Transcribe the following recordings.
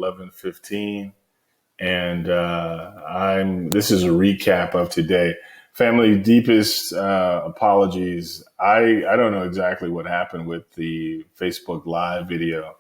11:15, and this is a recap of today. Family, deepest apologies. I don't know exactly what happened with the Facebook Live video.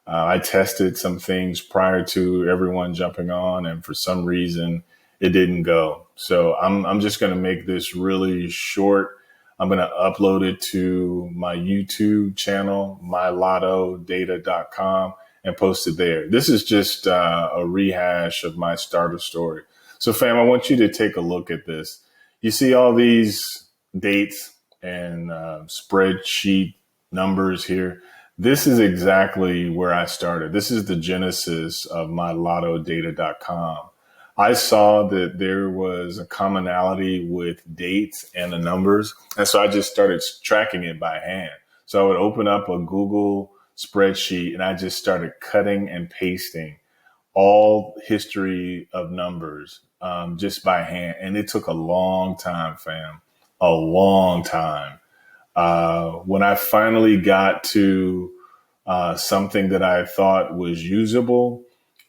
I tested some things prior to everyone jumping on, and for some reason, it didn't go. So I'm just going to make this really short. I'm going to upload it to my YouTube channel, mylottodata.com, and post it there. This is just a rehash of my starter story. So fam, I want you to take a look at this. You see all these dates and spreadsheet numbers here. This is exactly where I started. This is the genesis of mylottodata.com. I saw that there was a commonality with dates and the numbers. And so I just started tracking it by hand. So I would open up a Google spreadsheet and I just started cutting and pasting all history of numbers just by hand. And it took a long time, fam, a long time. When I finally got to something that I thought was usable,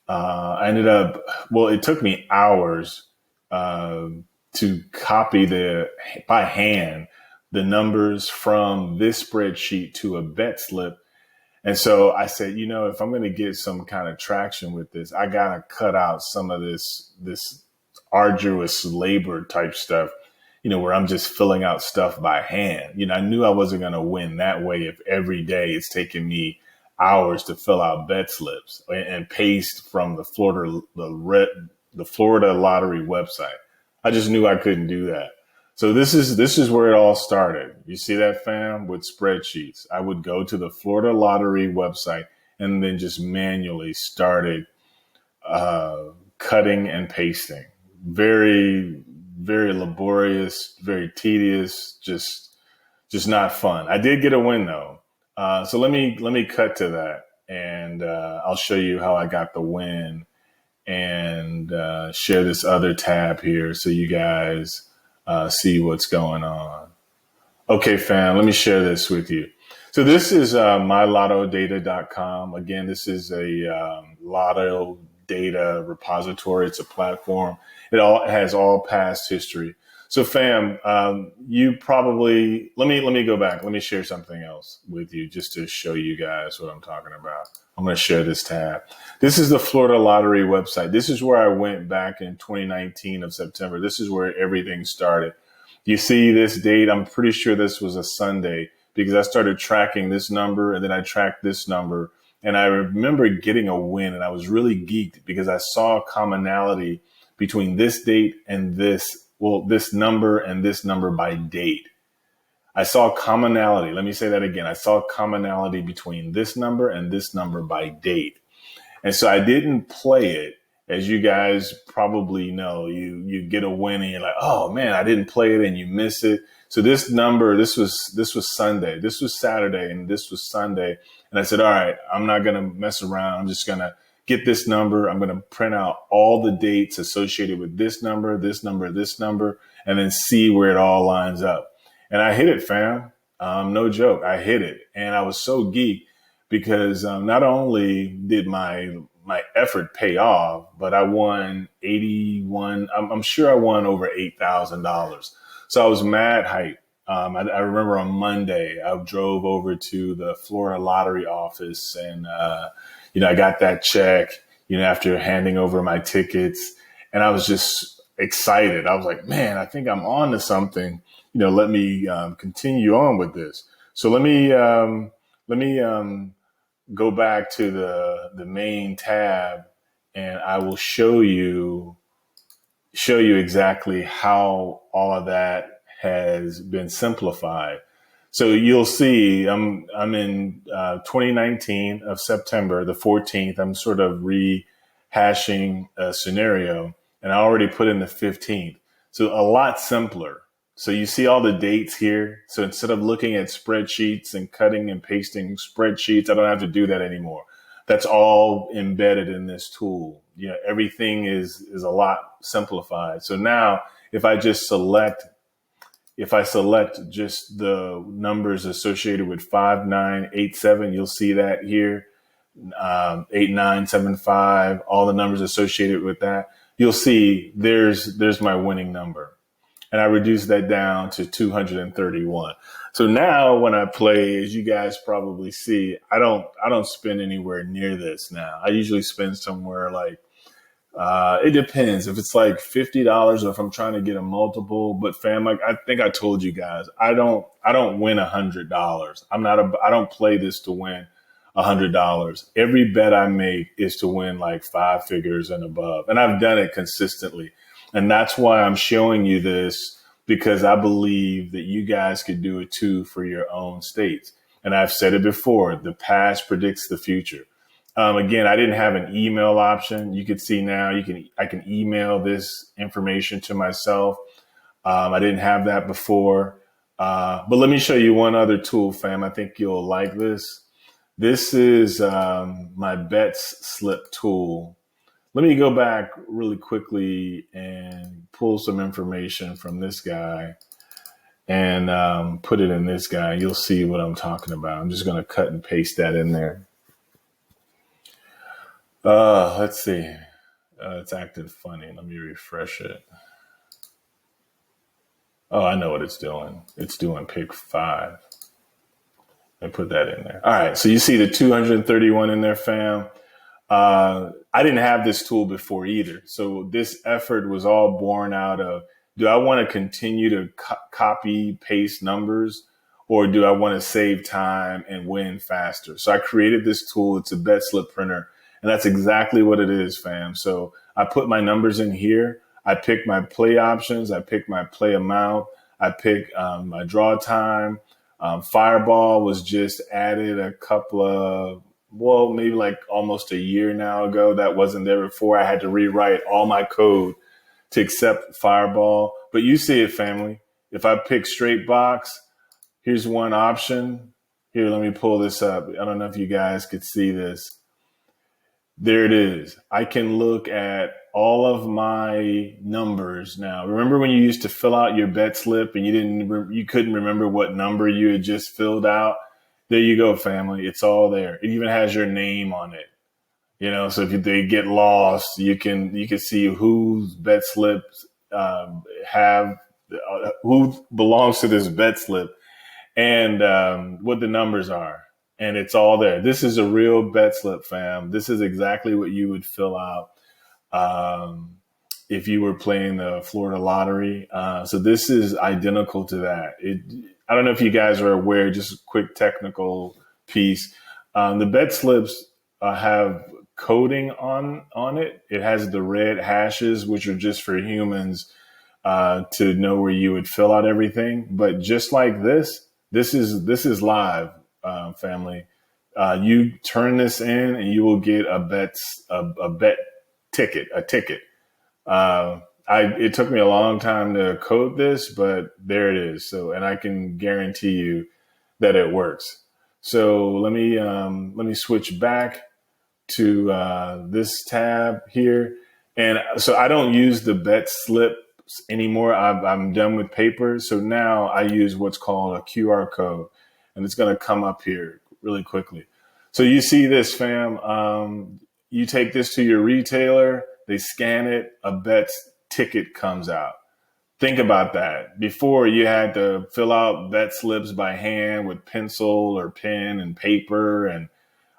I ended up, well, it took me hours to copy by hand the numbers from this spreadsheet to a bet slip. And so I said, if I'm going to get some kind of traction with this, I got to cut out some of this arduous labor type stuff, where I'm just filling out stuff by hand. I knew I wasn't going to win that way if every day it's taking me hours to fill out bet slips and paste from the Florida Lottery website. I just knew I couldn't do that. So this is where it all started. You see that, fam, with spreadsheets. I would go to the Florida Lottery website and then just manually started cutting and pasting. Very, very laborious, very tedious, just not fun. I did get a win though. So let me cut to that, and I'll show you how I got the win, and share this other tab here so you guys see what's going on. Okay, fam, let me share this with you. So this is mylottodata.com. Again, this is a lotto data repository. It's a platform. It has all past history. So fam, you probably, let me go back. Let me share something else with you just to show you guys what I'm talking about. I'm going to share this tab. This is the Florida Lottery website. This is where I went back in 2019 of September. This is where everything started. You see this date. I'm pretty sure this was a Sunday because I started tracking this number and then I tracked this number. And I remember getting a win and I was really geeked because I saw a commonality between this date and this number and this number by date. I saw commonality. Let me say that again. I saw commonality between this number and this number by date. And so I didn't play it. As you guys probably know, you get a win and you're like, oh man, I didn't play it, and you miss it. So this number, this was Sunday, this was Saturday, and this was Sunday. And I said, all right, I'm not going to mess around. I'm just going to get this number. I'm going to print out all the dates associated with this number, this number, this number, and then see where it all lines up. And I hit it, fam. No joke. I hit it. And I was so geeked because not only did my effort pay off, but I won 81. I'm sure I won over $8,000. So I was mad hyped. I remember on Monday, I drove over to the Florida Lottery office and, I got that check, after handing over my tickets, and I was just excited. I was like, man, I think I'm on to something. Let me continue on with this. So let me go back to the main tab, and I will show you exactly how all of that has been simplified. So you'll see I'm in 2019 of September the 14th. I'm sort of rehashing a scenario, and I already put in the 15th. So a lot simpler. So you see all the dates here. So instead of looking at spreadsheets and cutting and pasting spreadsheets, I don't have to do that anymore. That's all embedded in this tool. Everything is a lot simplified. So now if I select just the numbers associated with 5987, you'll see that here. 8975, all the numbers associated with that, you'll see there's my winning number. And I reduced that down to 231. So now when I play, as you guys probably see, I don't spend anywhere near this now. I usually spend somewhere like, it depends if it's like $50 or if I'm trying to get a multiple. But fam, like I think I told you guys, I don't win $100. I don't play this to win $100. Every bet I make is to win like five figures and above. And I've done it consistently. And that's why I'm showing you this, because I believe that you guys could do it too for your own states. And I've said it before, the past predicts the future. Again, I didn't have an email option. You could see now I can email this information to myself. I didn't have that before. But let me show you one other tool, fam. I think you'll like this. This is my bets slip tool. Let me go back really quickly and pull some information from this guy and put it in this guy. You'll see what I'm talking about. I'm just going to cut and paste that in there. Let's see. It's acting funny. Let me refresh it. Oh, I know what it's doing. It's doing pick 5. I put that in there. All right. So you see the 231 in there, fam. I didn't have this tool before either. So this effort was all born out of, do I want to continue to copy paste numbers, or do I want to save time and win faster? So I created this tool. It's a bet slip printer. And that's exactly what it is, fam. So I put my numbers in here. I pick my play options. I pick my play amount. I pick my draw time. Fireball was just added a couple of, well, maybe like almost a year now ago. That wasn't there before. I had to rewrite all my code to accept Fireball. But you see it, family. If I pick straight box, here's one option. Here, let me pull this up. I don't know if you guys could see this. There it is. I can look at all of my numbers now. Remember when you used to fill out your bet slip and you couldn't remember what number you had just filled out? There you go, family. It's all there. It even has your name on it. So if they get lost, you can see whose bet slips who belongs to this bet slip and what the numbers are. And it's all there. This is a real bet slip, fam. This is exactly what you would fill out if you were playing the Florida lottery. So this is identical to that. I don't know if you guys are aware, just a quick technical piece. The bet slips have coding on it. It has the red hashes, which are just for humans to know where you would fill out everything. But just like this is live. Family, you turn this in and you will get a bet ticket. It took me a long time to code this, but there it is. So, and I can guarantee you that it works. So let me switch back to this tab here, and so I don't use the bet slips anymore. I'm done with paper. So now I use what's called a QR code. And it's going to come up here really quickly. So you see this, fam. You take this to your retailer. They scan it. A bet ticket comes out. Think about that. Before, you had to fill out bet slips by hand with pencil or pen and paper. And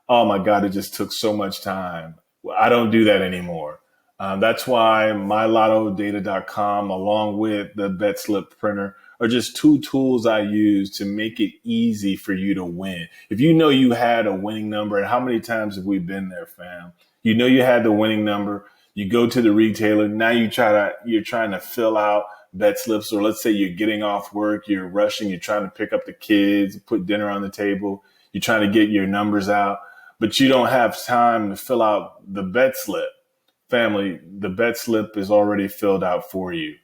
oh, my God, it just took so much time. I don't do that anymore. That's why mylottodata.com, along with the bet slip printer, are just two tools I use to make it easy for you to win. If you know you had a winning number, and how many times have we been there, fam? You know you had the winning number. You go to the retailer. Now you're trying to fill out bet slips, or let's say you're getting off work, you're rushing, you're trying to pick up the kids, put dinner on the table. You're trying to get your numbers out, but you don't have time to fill out the bet slip. Family, the bet slip is already filled out for you.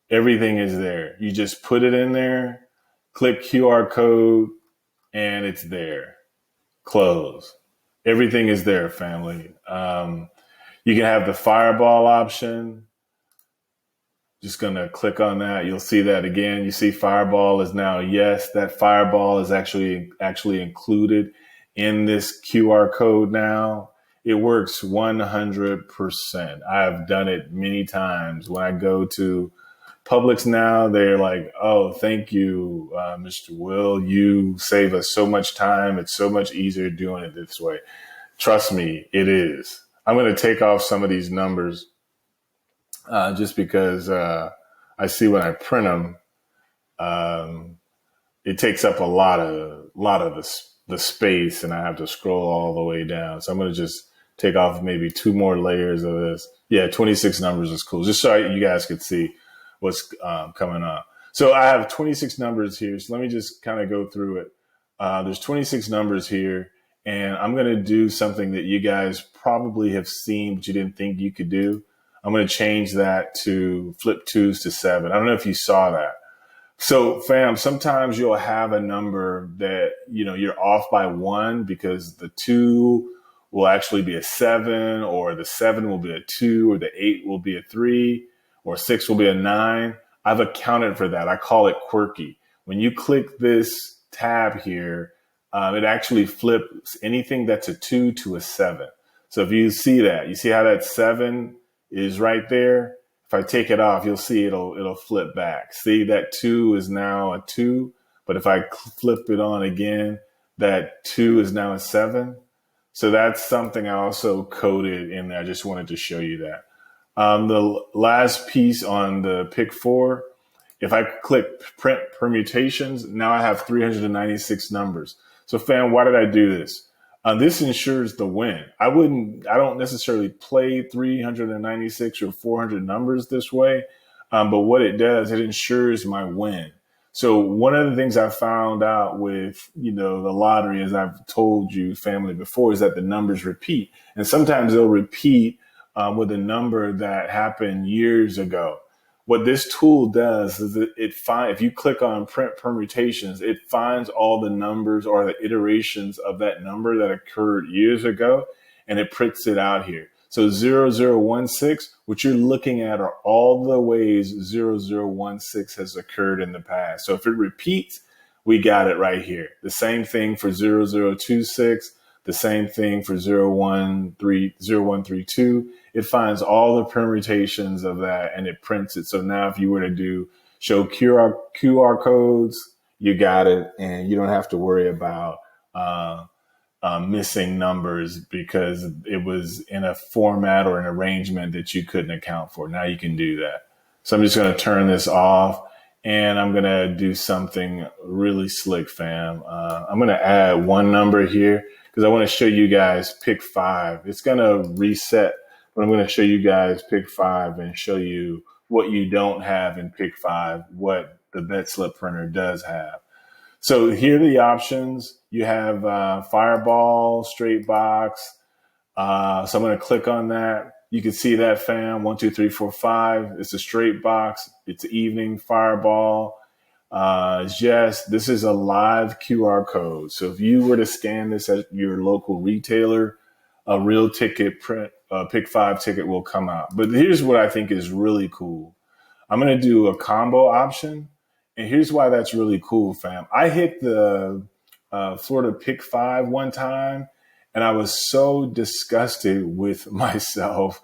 Everything is there. You just put it in there, click QR code, and it's there. Close. Everything is there, family. You can have the Fireball option. Just going to click on that. You'll see that again. You see Fireball is now yes. That Fireball is actually included in this QR code now, it works 100%. I've done it many times. When I go to Publix now, they're like, oh, thank you, Mr. Will. You save us so much time. It's so much easier doing it this way. Trust me, it is. I'm going to take off some of these numbers just because I see when I print them, it takes up a lot of the space, and I have to scroll all the way down. So I'm going to just take off maybe 2 more layers of this. Yeah, 26 numbers is cool. Just so you guys could see what's coming up. So I have 26 numbers here. So let me just kind of go through it. There's 26 numbers here, and I'm going to do something that you guys probably have seen, but you didn't think you could do. I'm going to change that to flip 2s to 7. I don't know if you saw that. So fam, sometimes you'll have a number that, you're off by 1 because the 2 will actually be a 7, or the 7 will be a 2, or the 8 will be a 3, or 6 will be a 9. I've accounted for that. I call it quirky. When you click this tab here, it actually flips anything that's a 2 to a 7. So if you see that, you see how that 7 is right there? If I take it off, you'll see it'll flip back. See, that 2 is now a 2, but if I flip it on again, that 2 is now a 7. So that's something I also coded in there. I just wanted to show you that. The last piece on the pick 4, if I click print permutations, now I have 396 numbers. So fam, why did I do this? This ensures the win. I don't necessarily play 396 or 400 numbers this way, but what it does, it ensures my win. So one of the things I found out with, the lottery, as I've told you, family, before, is that the numbers repeat. And sometimes they'll repeat with a number that happened years ago. What this tool does is if you click on print permutations, it finds all the numbers or the iterations of that number that occurred years ago, and it prints it out here. So 0016, what you're looking at are all the ways 0016 has occurred in the past. So if it repeats, we got it right here. The same thing for 0026, the same thing for 0132. It finds all the permutations of that and it prints it. So now if you were to show QR codes, you got it, and you don't have to worry about missing numbers because it was in a format or an arrangement that you couldn't account for. Now you can do that. So I'm just going to turn this off, and I'm going to do something really slick, fam. I'm going to add one number here because I want to show you guys pick 5. It's going to reset, but I'm going to show you guys pick 5 and show you what you don't have in pick 5, what the bet slip printer does have. So here are the options. You have Fireball, Straight Box. So I'm going to click on that. You can see that, fam. 1, 2, 3, 4, 5. It's a straight box. It's evening. Fireball. Yes, this is a live QR code. So if you were to scan this at your local retailer, a real ticket print, pick 5 ticket will come out. But here's what I think is really cool. I'm going to do a combo option. And here's why that's really cool, fam. I hit the Florida pick 5 one time, and I was so disgusted with myself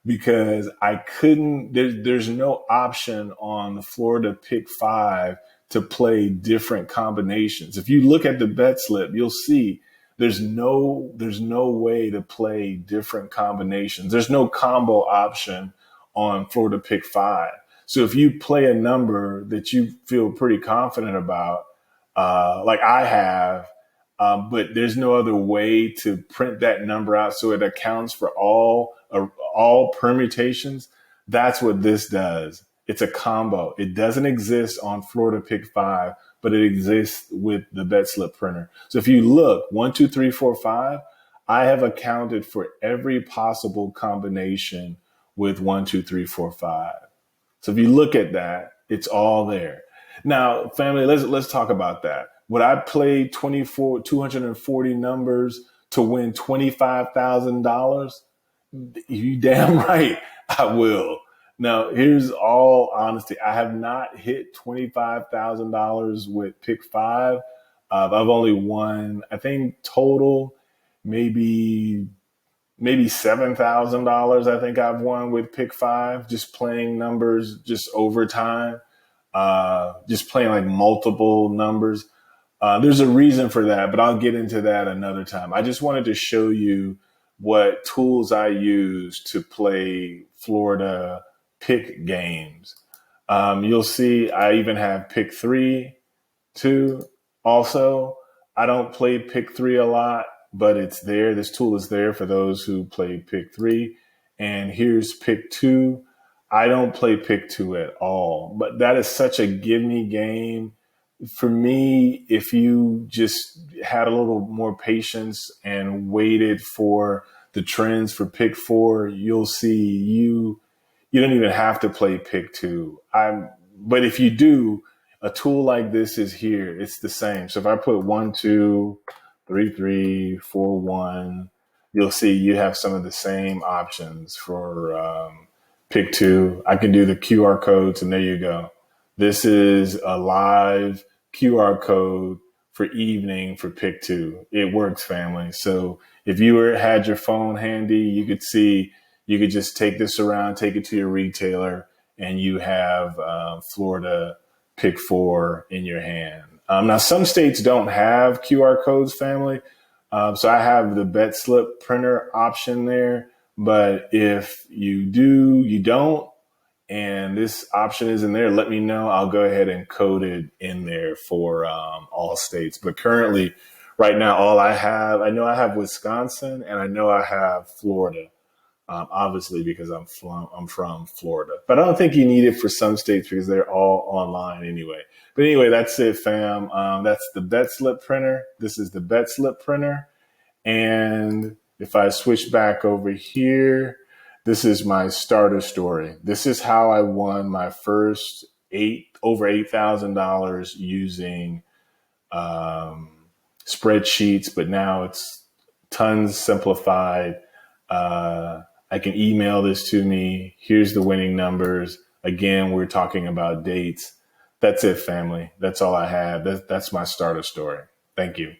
because I couldn't, there's no option on the Florida pick 5 to play different combinations. If you look at the bet slip, you'll see there's no way to play different combinations. There's no combo option on Florida pick 5. So if you play a number that you feel pretty confident about, like I have, but there's no other way to print that number out so it accounts for all permutations, that's what this does. It's a combo. It doesn't exist on Florida pick 5, but it exists with the bet slip printer. So if you look 1, 2, 3, 4, 5, I have accounted for every possible combination with 1, 2, 3, 4, 5. So if you look at that, it's all there. Now, family, let's talk about that. Would I play 240 numbers to win $25,000? You damn right I will. Now, here's all honesty. I have not hit $25,000 with pick 5. I've only won, I think total, maybe $7,000. I think I've won with Pick Five, just playing numbers just over time, just playing like multiple numbers. There's a reason for that, but I'll get into that another time. I just wanted to show you what tools I use to play Florida pick games. You'll see I even have pick three too. Also, I don't play pick three a lot, but it's there. This tool is there for those who play pick three. And here's pick two. I don't play pick two at all, but that is such a give me game. For me, if you just had a little more patience and waited for the trends for pick four, you'll see you don't even have to play pick two. But if you do, a tool like this is here. It's the same. So if I put 1, 2, 3, 3, 4, 1, you'll see you have some of the same options for pick two. I can do the QR codes, and there you go. This is a live QR code for evening for pick two. It works, family. So if you had your phone handy, you could see, you could just take this around, take it to your retailer, and you have Florida pick four in your hand. Now, some states don't have QR codes, family. So I have the bet slip printer option there. But if you do, you don't, and this option isn't there, let me know. I'll go ahead and code it in there for all states. But currently, right now, all I have, I know I have Wisconsin, and I know I have Florida. Obviously, because I'm from Florida. But I don't think you need it for some states because they're all online anyway. But anyway, that's it, fam. That's the bet slip printer. This is the bet slip printer. And if I switch back over here, this is my starter story. This is how I won my first over $8,000 using spreadsheets, but now it's tons simplified. I can email this to me. Here's the winning numbers. Again, we're talking about dates. That's it, family. That's all I have. That's my starter story. Thank you.